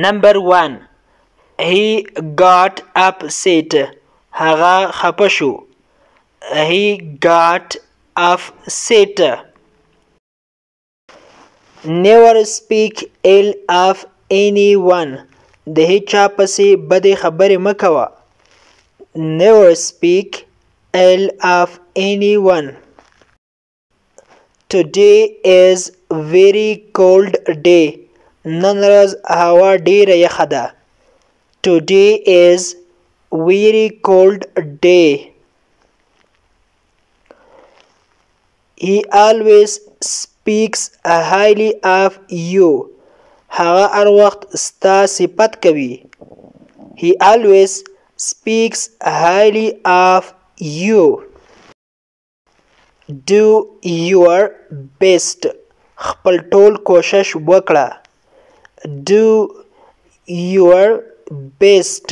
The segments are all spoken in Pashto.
Number 1. He got upset. هغه خپه شو. He got upset. Never speak ill of anyone. د هیچا پسې بدې خبرې مه کوه. Never speak ill of anyone. Today is very cold day. نن ورځ هوا ډیره یخه ده. Today is very cold day. He always speaks highly of you. هغه هر وخت ستا صفت کوي. He always speaks highly of you. Do your best. خپل ټول کوشش وکړه. Do your best.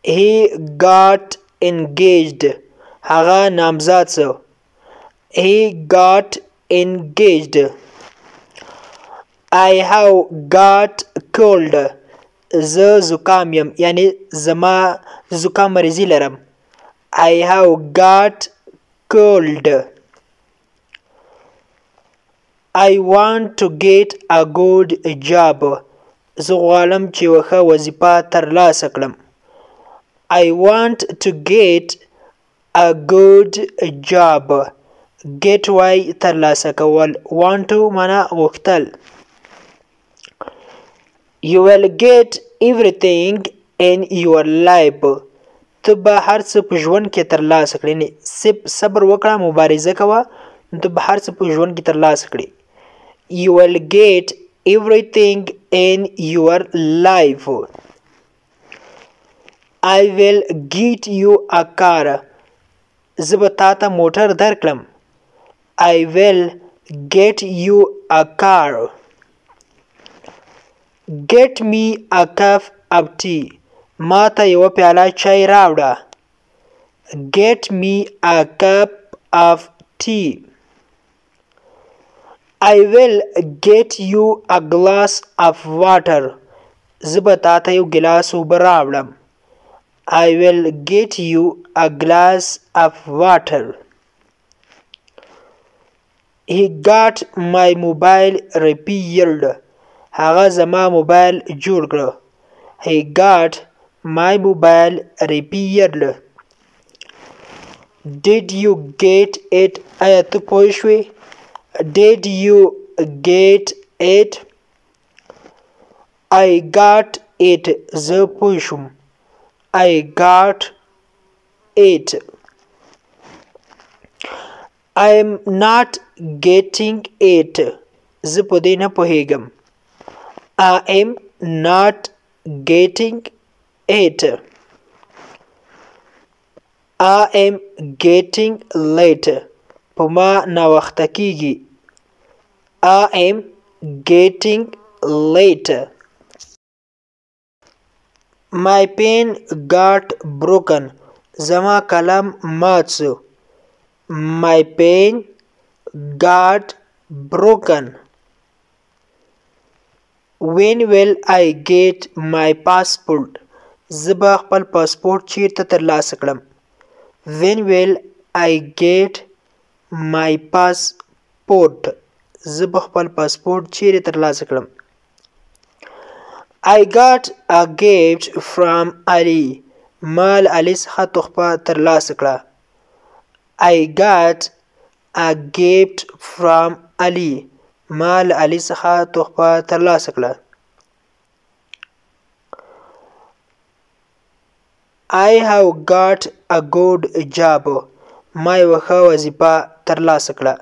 He got engaged. هغه نامزاد شو. He got engaged. I have got cold. زه زکام یم. یعنی زما زکام مریضی لرم. I have got cold. I want to get a good job. زه غواړم چې یوه ښه وظیفه ترلاسه کړم. I want to get a good job. Get وای ترلاسه کول. Want to معنا غوښتل. You will get everything in your life. ته به هر څه په ژوند کې ترلاسه کړې. صبر وکړه، مبارزه کوه، ته به هر څه په ژوند کې ترلاسه کړې. You will get everything in your life. I will get you a car. زه به تا ته موټر درکړم. I will get you a car. Get me a cup of tea. ما ته یوه پیاله چای راوړه. Get me a cup of tea. I will get you a glass of water. زه به تا ته یو ګیلاس اوبه راوړم. I will get you a glass of water. He got my mobile repaired. هغه زما موبایل جوړ کړ. He got my mobile repaired. Did you get it? آیا ته پوه شوې؟ Did you get it? I got it. زه پوه شوم. I got it. I am not getting it. زه په دې نه پوهیږم. I am not getting it. I am getting late. په ما ناوخته کیږي. I am getting late. My pen got broken. زما قلم مات شو. My pen got broken. When will I get my passport? زه به خپل پاسپورت چیرته ترلاسه کړم. When will I get my passport? زه به خپل پاسپورت چیرې ترلاسه کړم. I got a gift from Ali. ما له علي څخه تحفه ترلاسه کړه. I got a gift from Ali. ما له علي څخه تحفه ترلاسه کړه. I have got a good job. ما یوه ښه وظیفه ترلاسه کړه.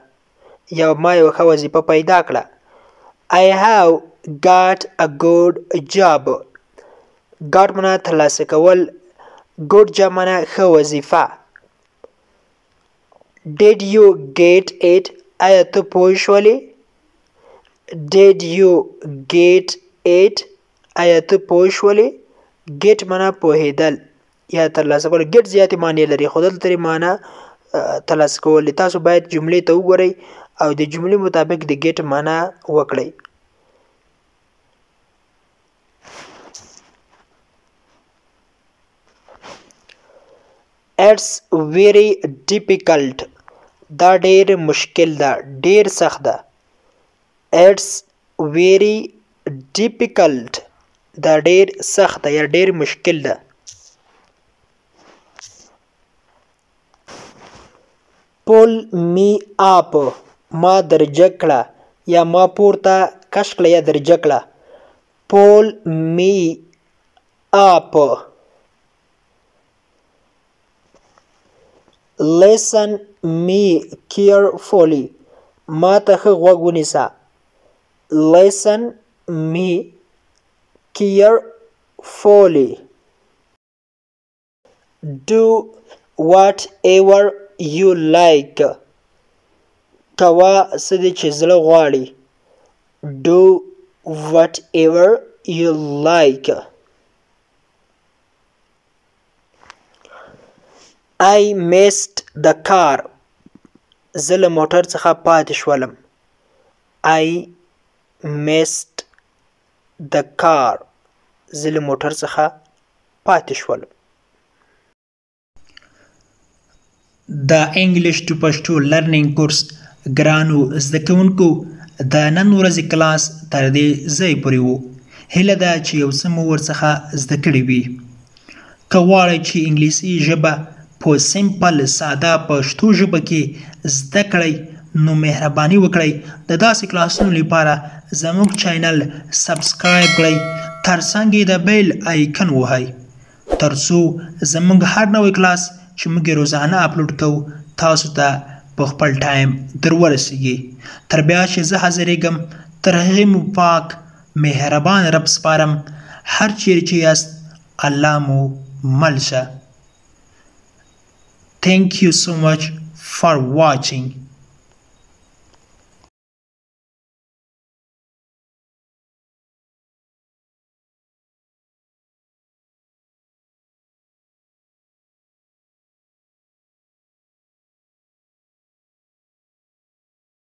ما یوه ښه وظیفه پیدا کړه. I have got a good job. got معنا ترلاسه کول. good job معنا ښه وظیفه. Did you get it? آیا ته پوه شولې؟ Did you get it? آیا ته پوه شولې؟ get معنا پوهېدل یا ترلاسه کول. get زیاتې معنی لري خو دلته ترې معنا ترلاسه کول. تاسو باید جملې ته وګورئ او د جملې مطابق د get معنا وکړئ. It's very difficult. دا ډیر مشکل ده، ډیر سخت ده. It's very difficult. دا ډیر سخت ده یا ډیر مشکل ده. Pull me up. ما درجه کړه یا ما پورته کش کړه یا درجه کړه. Pull me up. Listen me carefully. ما ته ښه غوږ ونیسه. Listen me carefully. Do whatever you like. کوه څه دې چې زړه غواړي. Do whatever you like. I missed the car. زه له موټر څخه پاتې شولم. I missed the car. زه له موټر څخه پاتې شولم. د انګلیش ټو پښتو لرنینګ کورس ګرانو زده کوونکو د نن ورځې کلاس تر دې ځای پورې و. هیله ده چې یو څه مو ورڅخه زده کړي وي. که غواړئ چې انګلیسي ژبه په سمپل ساده پښتو ژبه کې زده کړئ نو مهرباني وکړئ د داسې کلاسونو لپاره زموږ چینل سبسکرایب کړئ، ترڅنګ یې د بیل آیکن ووهئ ترڅو زموږ هر نوی کلاس چې موږ روزانه اپلوډ کوو تاسو ته په خپل ټایم در ورسیږي. تر بیا چې زه حاضرېږم تر هغې مو پاک مهربان رب سپارم. هر چیرې چې یاست الله مو مل شه. Thank you so much for watching.